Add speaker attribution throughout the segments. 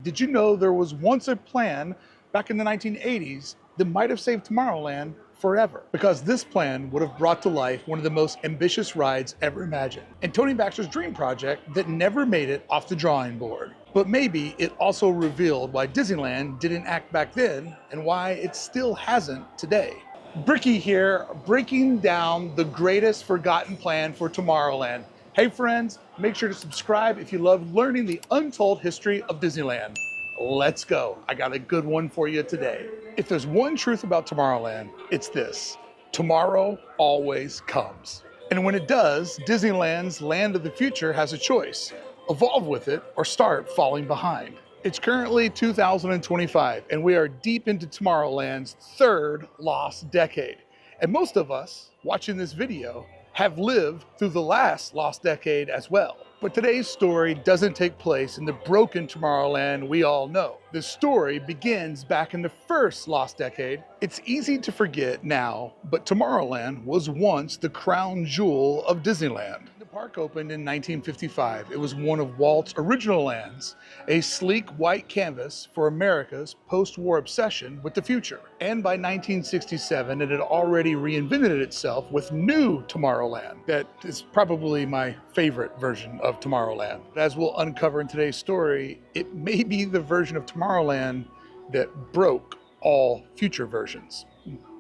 Speaker 1: Did you know there was once a plan back in the 1980s that might have saved Tomorrowland forever? Because this plan would have brought to life one of the most ambitious rides ever imagined. And Tony Baxter's dream project that never made it off the drawing board. But maybe it also revealed why Disneyland didn't act back then and why it still hasn't today. Bricky here, breaking down the greatest forgotten plan for Tomorrowland. Hey friends, make sure to subscribe if you love learning the untold history of Disneyland. Let's go. I got a good one for you today. If there's one truth about Tomorrowland, it's this: tomorrow always comes. And when it does, Disneyland's Land of the Future has a choice: evolve with it or start falling behind. It's currently 2025, and we are deep into Tomorrowland's third lost decade. And most of us watching this video have lived through the last lost decade as well. But today's story doesn't take place in the broken Tomorrowland we all know. The story begins back in the first lost decade. It's easy to forget now, but Tomorrowland was once the crown jewel of Disneyland. The park opened in 1955. It was one of Walt's original lands, a sleek white canvas for America's post-war obsession with the future. And by 1967, it had already reinvented itself with new Tomorrowland. That is probably my favorite version of Tomorrowland. As we'll uncover in today's story, it may be the version of Tomorrowland that broke all future versions.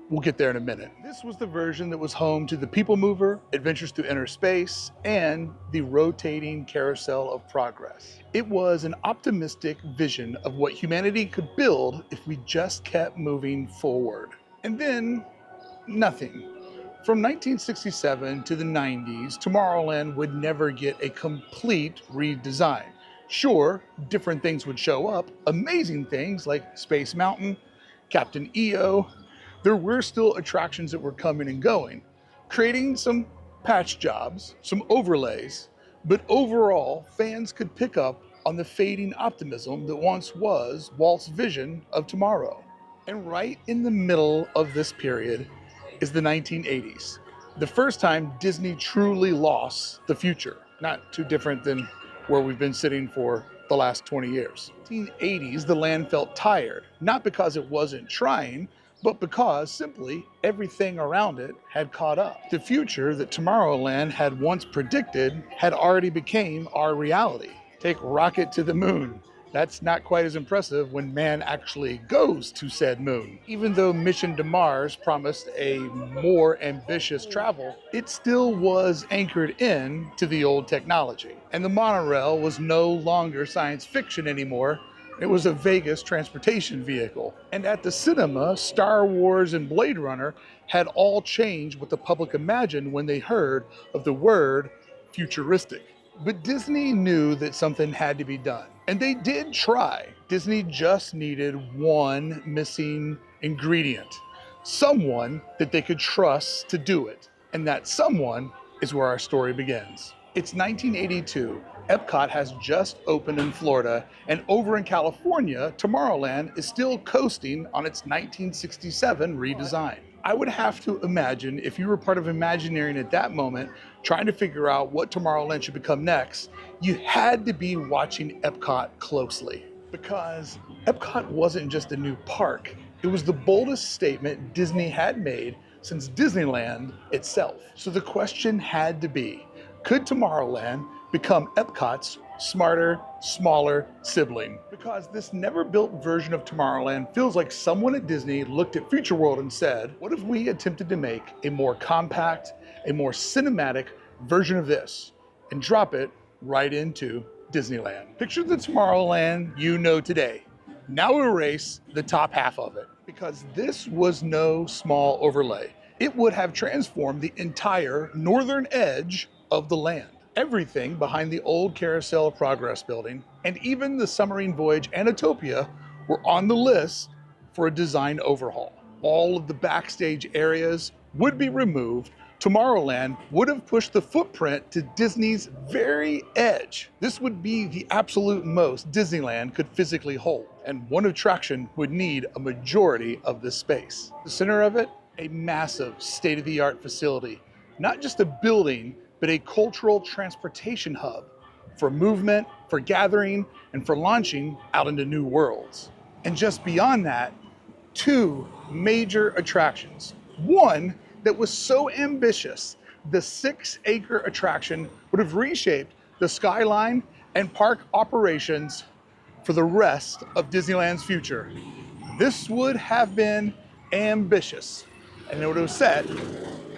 Speaker 1: We'll get there in a minute. This was the version that was home to the People Mover, Adventures Through Inner Space, and the rotating Carousel of Progress. It was an optimistic vision of what humanity could build if we just kept moving forward. And then, nothing. From 1967 to the 90s, Tomorrowland would never get a complete redesign. Sure, different things would show up, amazing things like Space Mountain, Captain EO. There were still attractions that were coming and going, creating some patch jobs, some overlays, but overall, fans could pick up on the fading optimism that once was Walt's vision of tomorrow. And right in the middle of this period is the 1980s, the first time Disney truly lost the future. Not too different than where we've been sitting for the last 20 years. In the 1980s, the land felt tired, not because it wasn't trying, but because simply everything around it had caught up. The future that Tomorrowland had once predicted had already became our reality. Take rocket to the moon. That's not quite as impressive when man actually goes to said moon. Even though Mission to Mars promised a more ambitious travel, it still was anchored in to the old technology. And the monorail was no longer science fiction anymore. It was a Vegas transportation vehicle. And at the cinema, Star Wars and Blade Runner had all changed what the public imagined when they heard of the word futuristic. But Disney knew that something had to be done. And they did try. Disney just needed one missing ingredient. Someone that they could trust to do it. And that someone is where our story begins. It's 1982. Epcot has just opened in Florida, and over in California, Tomorrowland is still coasting on its 1967 redesign. I would have to imagine if you were part of Imagineering at that moment, trying to figure out what Tomorrowland should become next, you had to be watching Epcot closely. Because Epcot wasn't just a new park, it was the boldest statement Disney had made since Disneyland itself. So the question had to be, could Tomorrowland become Epcot's smarter, smaller sibling? Because this never-built version of Tomorrowland feels like someone at Disney looked at Future World and said, what if we attempted to make a more compact, a more cinematic version of this and drop it right into Disneyland? Picture the Tomorrowland you know today. Now erase the top half of it, because this was no small overlay. It would have transformed the entire northern edge of the land. Everything behind the old Carousel of Progress building, and even the Submarine Voyage and Utopia were on the list for a design overhaul. All of the backstage areas would be removed. Tomorrowland would have pushed the footprint to Disney's very edge. This would be the absolute most Disneyland could physically hold, and one attraction would need a majority of this space. The center of it, a massive state-of-the-art facility, not just a building, but a cultural transportation hub for movement, for gathering and for launching out into new worlds. And just beyond that, 2 major attractions. One that was so ambitious, the 6-acre attraction would have reshaped the skyline and park operations for the rest of Disneyland's future. This would have been ambitious, and it would have set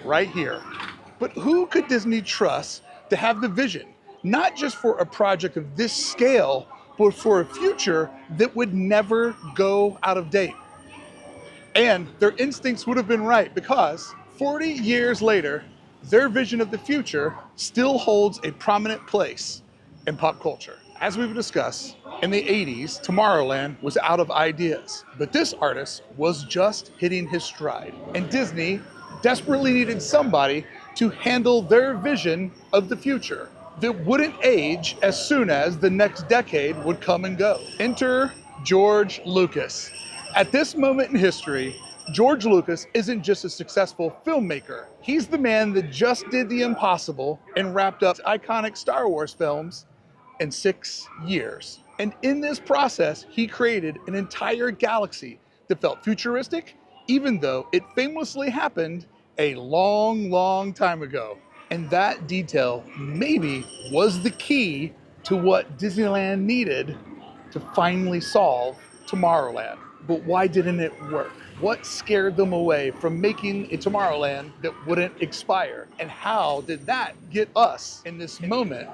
Speaker 1: right here. But who could Disney trust to have the vision, not just for a project of this scale, but for a future that would never go out of date? And their instincts would have been right, because 40 years later, their vision of the future still holds a prominent place in pop culture. As we've discussed, in the 80s, Tomorrowland was out of ideas, but this artist was just hitting his stride. And Disney desperately needed somebody to handle their vision of the future that wouldn't age as soon as the next decade would come and go. Enter George Lucas. At this moment in history, George Lucas isn't just a successful filmmaker. He's the man that just did the impossible and wrapped up iconic Star Wars films in 6 years. And in this process, he created an entire galaxy that felt futuristic, even though it famously happened a long, long time ago. And that detail maybe was the key to what Disneyland needed to finally solve Tomorrowland. But why didn't it work? What scared them away from making a Tomorrowland that wouldn't expire? And how did that get us in this moment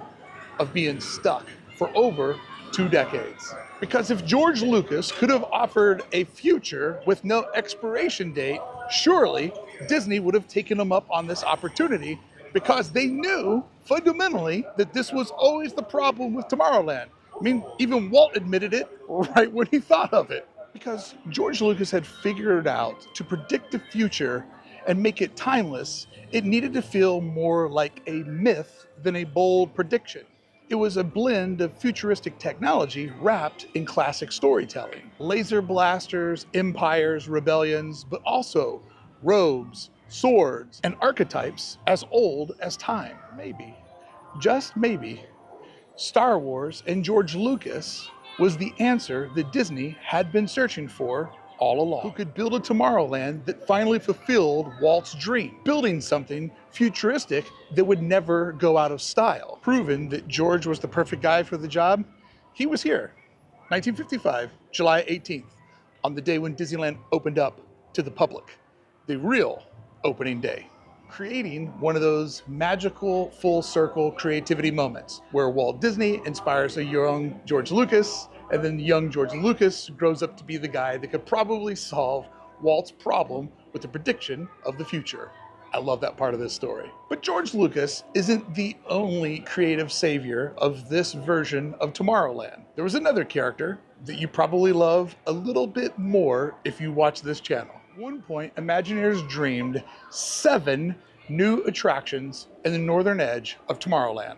Speaker 1: of being stuck for over 2 decades? Because if George Lucas could have offered a future with no expiration date, surely Disney would have taken him up on this opportunity, because they knew fundamentally that this was always the problem with Tomorrowland. I mean, even Walt admitted it right when he thought of it. Because George Lucas had figured out to predict the future and make it timeless, it needed to feel more like a myth than a bold prediction. It was a blend of futuristic technology wrapped in classic storytelling. Laser blasters, empires, rebellions, but also robes, swords, and archetypes as old as time. Maybe, just maybe, Star Wars and George Lucas was the answer that Disney had been searching for all along. Who could build a Tomorrowland that finally fulfilled Walt's dream, building something futuristic that would never go out of style. Proven that George was the perfect guy for the job, he was here, 1955, July 18th, on the day when Disneyland opened up to the public, the real opening day, creating one of those magical full circle creativity moments where Walt Disney inspires a young George Lucas, and then young George Lucas grows up to be the guy that could probably solve Walt's problem with the prediction of the future. I love that part of this story. But George Lucas isn't the only creative savior of this version of Tomorrowland. There was another character that you probably love a little bit more if you watch this channel. At one point, Imagineers dreamed 7 new attractions in the northern edge of Tomorrowland.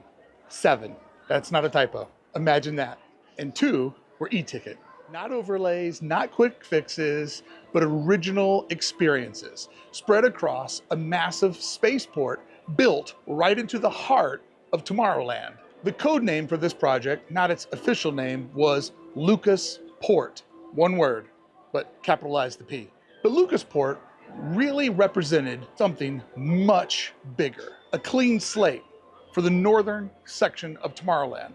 Speaker 1: 7. That's not a typo. Imagine that. And 2 were e-ticket. Not overlays, not quick fixes, but original experiences spread across a massive spaceport built right into the heart of Tomorrowland. The code name for this project, not its official name, was LucasPort. One word, but capitalize the P. But LucasPort really represented something much bigger, a clean slate for the northern section of Tomorrowland,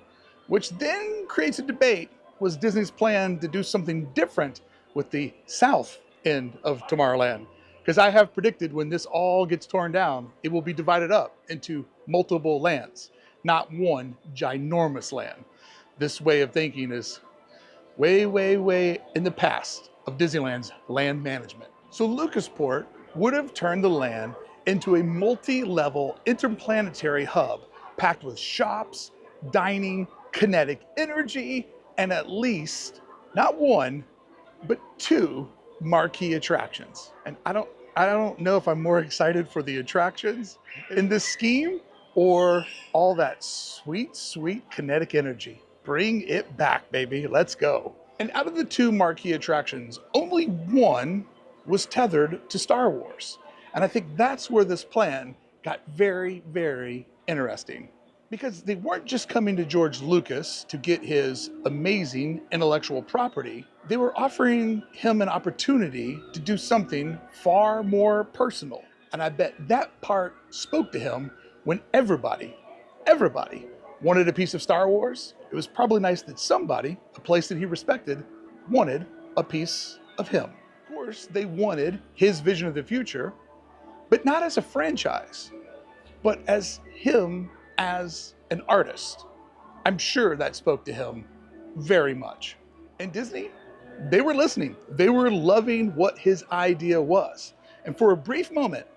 Speaker 1: which then creates a debate. Was Disney's plan to do something different with the south end of Tomorrowland? Because I have predicted when this all gets torn down, it will be divided up into multiple lands, not one ginormous land. This way of thinking is way, way, way in the past of Disneyland's land management. So LucasPort would have turned the land into a multi-level interplanetary hub packed with shops, dining, kinetic energy, and at least not 1, but 2 marquee attractions. And I don't know if I'm more excited for the attractions in this scheme or all that sweet, sweet kinetic energy. Bring it back, baby. Let's go. And out of the 2 marquee attractions, only 1 was tethered to Star Wars. And I think that's where this plan got very, very interesting. Because they weren't just coming to George Lucas to get his amazing intellectual property, they were offering him an opportunity to do something far more personal. And I bet that part spoke to him when everybody wanted a piece of Star Wars. It was probably nice that somebody, a place that he respected, wanted a piece of him. Of course, they wanted his vision of the future, but not as a franchise, but as him as an artist. I'm sure that spoke to him very much. And Disney, they were listening. They were loving what his idea was. And for a brief moment,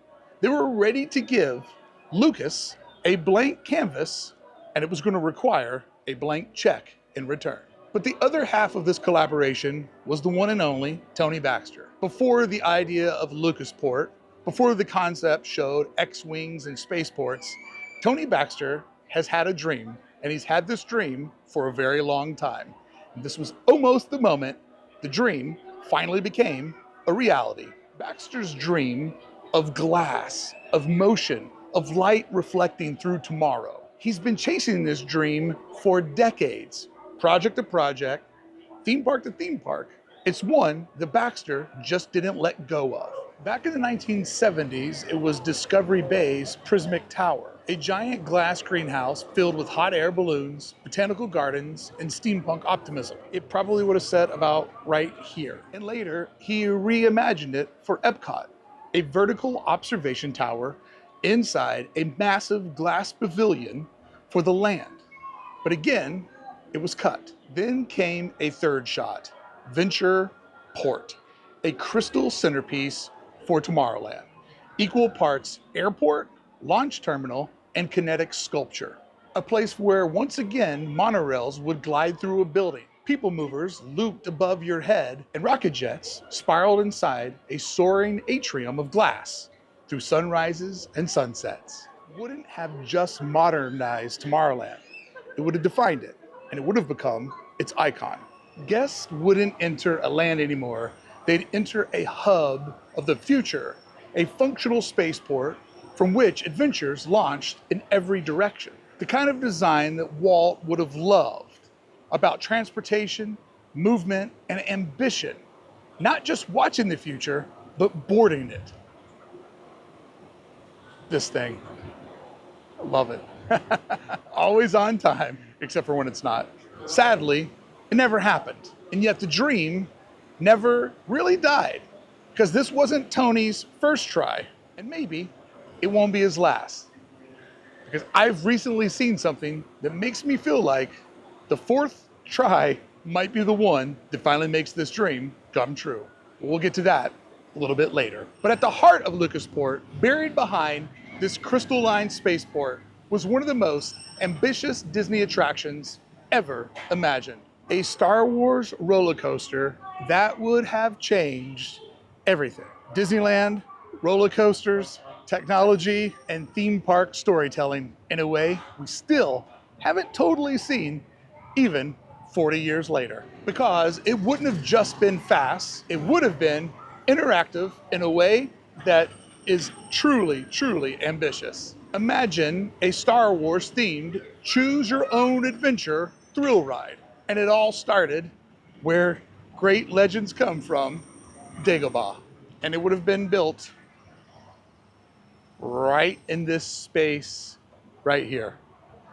Speaker 1: they were ready to give Lucas a blank canvas, and it was going to require a blank check in return. But the other half of this collaboration was the one and only Tony Baxter. Before the idea of LucasPort, before the concept showed X-Wings and spaceports, Tony Baxter has had a dream, and he's had this dream for a very long time. And this was almost the moment the dream finally became a reality. Baxter's dream of glass, of motion, of light reflecting through tomorrow. He's been chasing this dream for decades, project to project, theme park to theme park. It's one that Baxter just didn't let go of. Back in the 1970s, it was Discovery Bay's Prismic Tower, a giant glass greenhouse filled with hot air balloons, botanical gardens, and steampunk optimism. It probably would have set about right here. And later, he reimagined it for Epcot, a vertical observation tower inside a massive glass pavilion for the land. But again, it was cut. Then came a third shot, VenturePort, a crystal centerpiece for Tomorrowland. Equal parts airport, launch terminal, and kinetic sculpture. A place where, once again, monorails would glide through a building. People movers looped above your head, and rocket jets spiraled inside a soaring atrium of glass through sunrises and sunsets. Wouldn't have just modernized Tomorrowland. It would have defined it, and it would have become its icon. Guests wouldn't enter a land anymore. They'd enter a hub of the future, a functional spaceport from which adventures launched in every direction. The kind of design that Walt would have loved, about transportation, movement, and ambition. Not just watching the future, but boarding it. This thing, I love it. Always on time, except for when it's not. Sadly, it never happened. And yet the dream never really died, because this wasn't Tony's first try, and maybe it won't be his last. Because I've recently seen something that makes me feel like the fourth try might be the one that finally makes this dream come true. We'll get to that a little bit later. But at the heart of LucasPort, buried behind this crystalline spaceport, was one of the most ambitious Disney attractions ever imagined. A Star Wars roller coaster that would have changed everything. Disneyland, roller coasters, technology, and theme park storytelling in a way we still haven't totally seen even 40 years later. Because it wouldn't have just been fast, it would have been interactive in a way that is truly, truly ambitious. Imagine a Star Wars themed choose your own adventure thrill ride. And it all started where great legends come from, Dagobah. And it would have been built right in this space right here.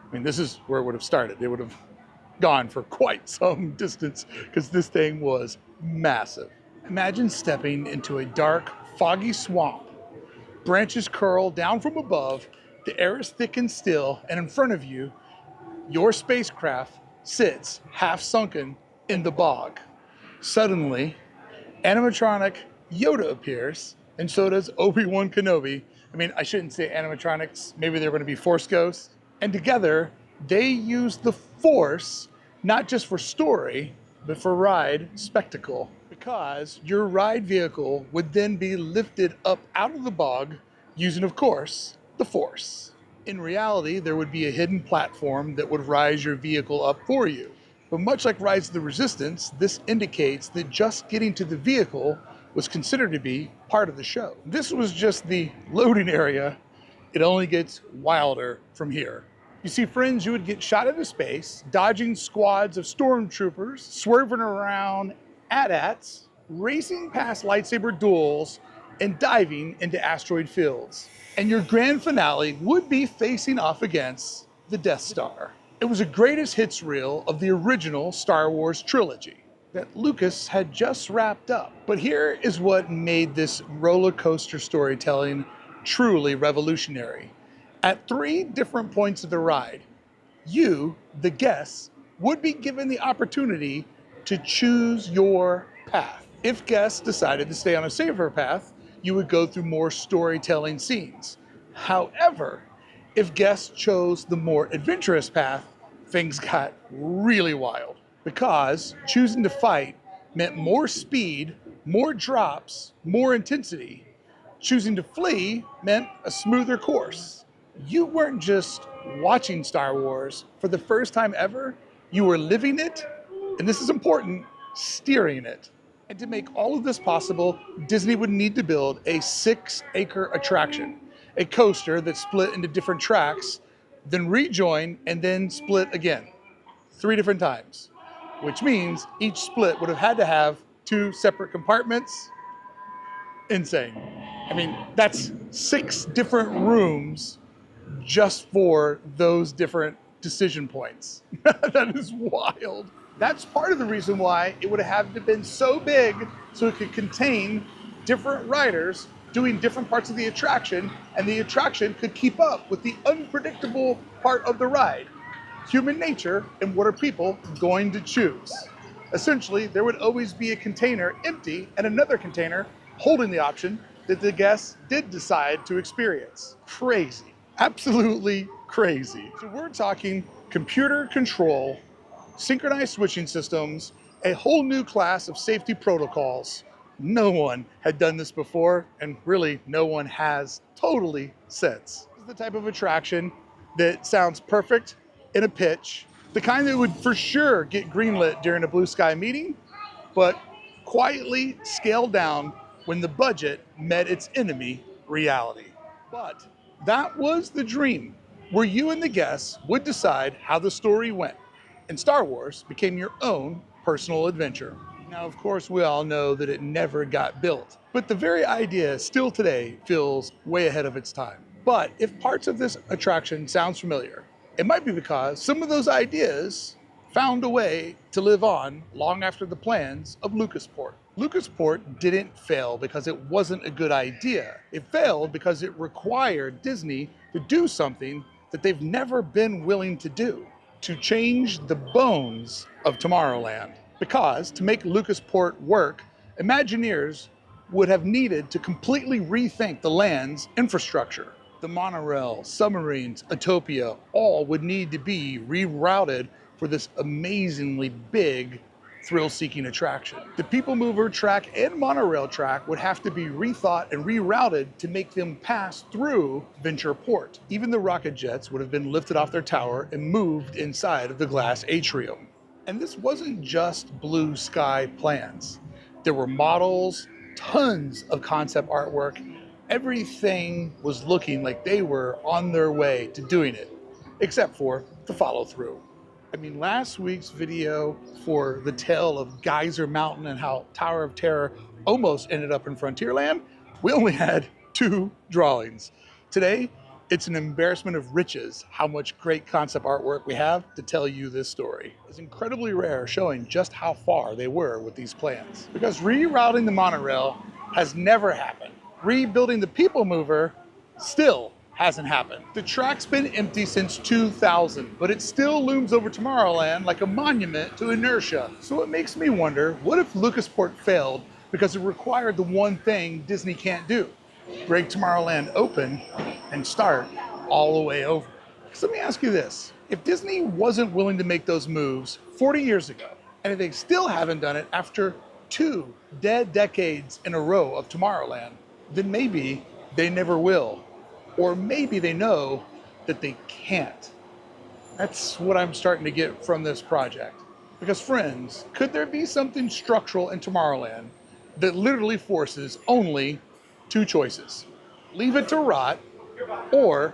Speaker 1: I mean, this is where it would have started. It would have gone for quite some distance because this thing was massive. Imagine stepping into a dark, foggy swamp. Branches curl down from above, the air is thick and still, and in front of you, your spacecraft sits half sunken in the bog. Suddenly, animatronic Yoda appears, and so does Obi-Wan Kenobi. I mean, I shouldn't say animatronics, maybe they're going to be Force ghosts. And together, they use the Force, not just for story, but for ride spectacle. Because your ride vehicle would then be lifted up out of the bog using, of course, the Force. In reality, there would be a hidden platform that would rise your vehicle up for you. But much like Rise of the Resistance, this indicates that just getting to the vehicle was considered to be part of the show. This was just the loading area. It only gets wilder from here. You see, friends, you would get shot into space, dodging squads of stormtroopers, swerving around AT-ATs, racing past lightsaber duels, and diving into asteroid fields. And your grand finale would be facing off against the Death Star. It was a greatest hits reel of the original Star Wars trilogy that Lucas had just wrapped up. But here is what made this roller coaster storytelling truly revolutionary. At 3 different points of the ride, you, the guests, would be given the opportunity to choose your path. If guests decided to stay on a safer path, you would go through more storytelling scenes. However, if guests chose the more adventurous path, things got really wild, because choosing to fight meant more speed, more drops, more intensity. Choosing to flee meant a smoother course. You weren't just watching Star Wars for the first time ever, you were living it, and this is important, steering it. And to make all of this possible, Disney would need to build a 6-acre attraction, a coaster that split into different tracks, then rejoin and then split again, 3 different times, which means each split would have had to have 2 separate compartments. Insane. I mean, that's 6 different rooms just for those different decision points. That is wild. That's part of the reason why it would have to have been so big so it could contain different riders doing different parts of the attraction, and the attraction could keep up with the unpredictable part of the ride. Human nature, and what are people going to choose? Essentially, there would always be a container empty and another container holding the option that the guests did decide to experience. Crazy. Absolutely crazy. So we're talking computer control, synchronized switching systems, a whole new class of safety protocols. No one had done this before, and really no one has totally since. This is the type of attraction that sounds perfect in a pitch, the kind that would for sure get greenlit during a blue sky meeting, but quietly scaled down when the budget met its enemy, reality. But that was the dream, where you and the guests would decide how the story went, and Star Wars became your own personal adventure. Now, of course, we all know that it never got built, but the very idea still today feels way ahead of its time. But if parts of this attraction sounds familiar, it might be because some of those ideas found a way to live on long after the plans of LucasPort. LucasPort didn't fail because it wasn't a good idea. It failed because it required Disney to do something that they've never been willing to do, to change the bones of Tomorrowland. Because to make LucasPort work, Imagineers would have needed to completely rethink the land's infrastructure. The monorail, submarines, Autopia, all would need to be rerouted for this amazingly big, thrill-seeking attraction. The People Mover track and monorail track would have to be rethought and rerouted to make them pass through VenturePort. Even the rocket jets would have been lifted off their tower and moved inside of the glass atrium. And this wasn't just blue sky plans. There were models, tons of concept artwork. Everything was looking like they were on their way to doing it, except for the follow-through. I mean, last week's video for the tale of Geyser Mountain and how Tower of Terror almost ended up in Frontierland, we only had 2 drawings. Today, it's an embarrassment of riches how much great concept artwork we have to tell you this story. It's incredibly rare, showing just how far they were with these plans. Because rerouting the monorail has never happened. Rebuilding the People Mover still hasn't happened. The track's been empty since 2000, but it still looms over Tomorrowland like a monument to inertia. So it makes me wonder, what if LucasPort failed because it required the one thing Disney can't do? Break Tomorrowland open and start all the way over. So let me ask you this. If Disney wasn't willing to make those moves 40 years ago, and if they still haven't done it after 2 dead decades in a row of Tomorrowland, then maybe they never will. Or maybe they know that they can't. That's what I'm starting to get from this project. Because friends, could there be something structural in Tomorrowland that literally forces only 2 choices? Leave it to rot, or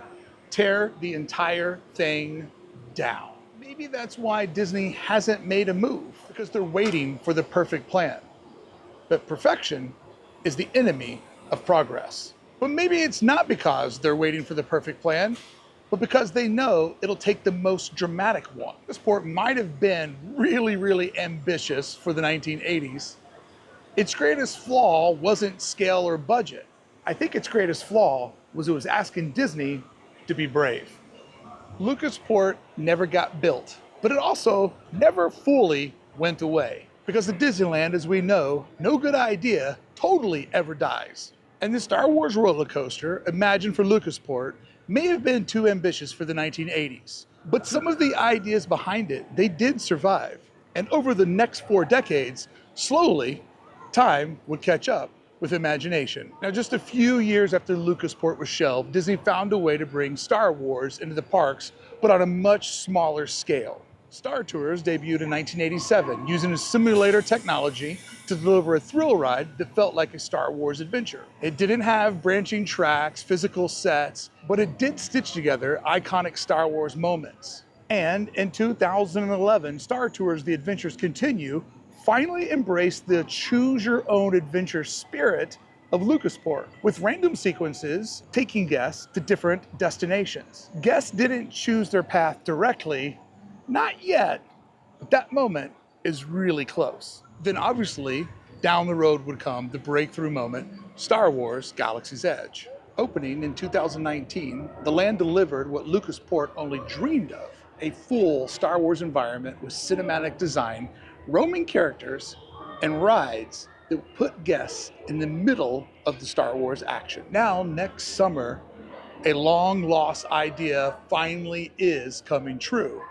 Speaker 1: tear the entire thing down. Maybe that's why Disney hasn't made a move, because they're waiting for the perfect plan. But perfection is the enemy of progress. But maybe it's not because they're waiting for the perfect plan, but because they know it'll take the most dramatic one. LucasPort might have been really ambitious for the 1980s. Its greatest flaw wasn't scale or budget. I think its greatest flaw was it was asking Disney to be brave. LucasPort never got built, but it also never fully went away. Because at Disneyland, as we know, no good idea totally ever dies. And the Star Wars roller coaster, imagined for LucasPort, may have been too ambitious for the 1980s. But some of the ideas behind it, they did survive. And over the next 4 decades, slowly, time would catch up with imagination. Now, just a few years after LucasPort was shelved, Disney found a way to bring Star Wars into the parks, but on a much smaller scale. Star Tours debuted in 1987, using a simulator technology to deliver a thrill ride that felt like a Star Wars adventure. It didn't have branching tracks, physical sets, but it did stitch together iconic Star Wars moments. And in 2011, Star Tours The Adventures Continue finally embraced the choose-your-own-adventure spirit of LucasPort, with random sequences taking guests to different destinations. Guests didn't choose their path directly, not yet, but that moment is really close. Then obviously, down the road would come the breakthrough moment, Star Wars Galaxy's Edge. Opening in 2019, the land delivered what LucasPort only dreamed of, a full Star Wars environment with cinematic design, roaming characters, and rides that put guests in the middle of the Star Wars action. Now, next summer, a long-lost idea finally is coming true.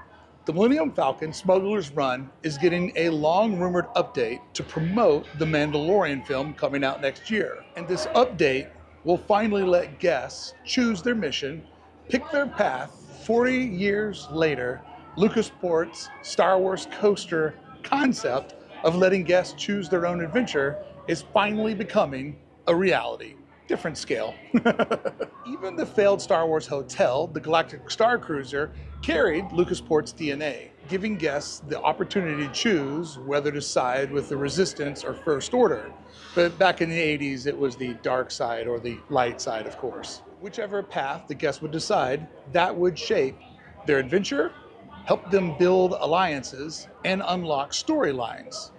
Speaker 1: The Millennium Falcon Smuggler's Run is getting a long-rumored update to promote the Mandalorian film coming out next year. And this update will finally let guests choose their mission, pick their path. 40 years later, LucasPort's Star Wars coaster concept of letting guests choose their own adventure is finally becoming a reality. Different scale. Even the failed Star Wars hotel, the Galactic Star Cruiser, carried LucasPort's DNA, giving guests the opportunity to choose whether to side with the Resistance or First Order. But back in the 80s, it was the dark side or the light side, of course. Whichever path the guests would decide, that would shape their adventure, help them build alliances, and unlock storylines,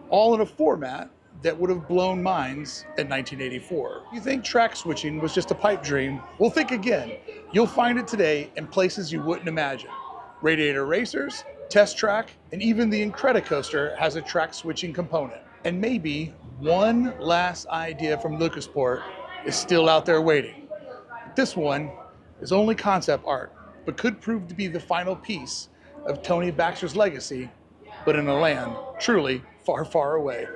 Speaker 1: all in a format that would have blown minds in 1984. You think track switching was just a pipe dream? Well, think again. You'll find it today in places you wouldn't imagine. Radiator Racers, Test Track, and even the Incredicoaster has a track switching component. And maybe one last idea from LucasPort is still out there waiting. This one is only concept art, but could prove to be the final piece of Tony Baxter's legacy, but in a land truly far away.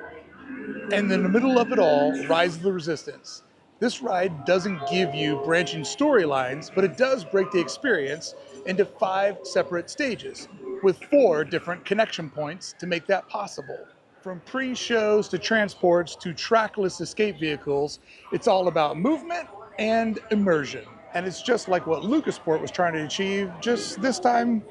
Speaker 1: And in the middle of it all, Rise of the Resistance. This ride doesn't give you branching storylines, but it does break the experience into 5 separate stages, with 4 different connection points to make that possible. From pre-shows to transports to trackless escape vehicles, it's all about movement and immersion. And it's just like what LucasPort was trying to achieve, just this time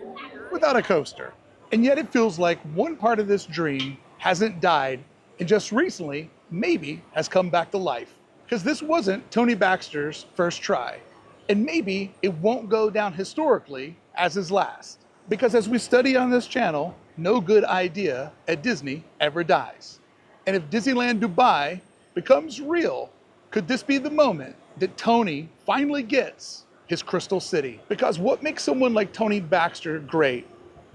Speaker 1: without a coaster. And yet it feels like one part of this dream hasn't died, and just recently, maybe has come back to life. Because this wasn't Tony Baxter's first try, and maybe it won't go down historically as his last. Because as we study on this channel, no good idea at Disney ever dies. And if Disneyland Dubai becomes real, could this be the moment that Tony finally gets his Crystal City? Because what makes someone like Tony Baxter great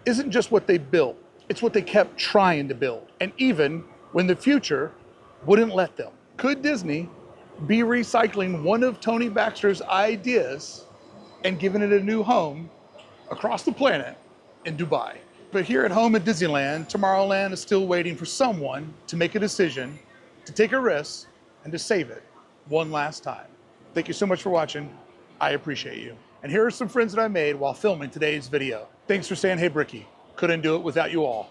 Speaker 1: isn't just what they built, it's what they kept trying to build. And even when the future wouldn't let them. Could Disney be recycling one of Tony Baxter's ideas and giving it a new home across the planet in Dubai? But here at home at Disneyland, Tomorrowland is still waiting for someone to make a decision, to take a risk, and to save it one last time. Thank you so much for watching. I appreciate you. And here are some friends that I made while filming today's video. Thanks for saying, hey Bricky, couldn't do it without you all.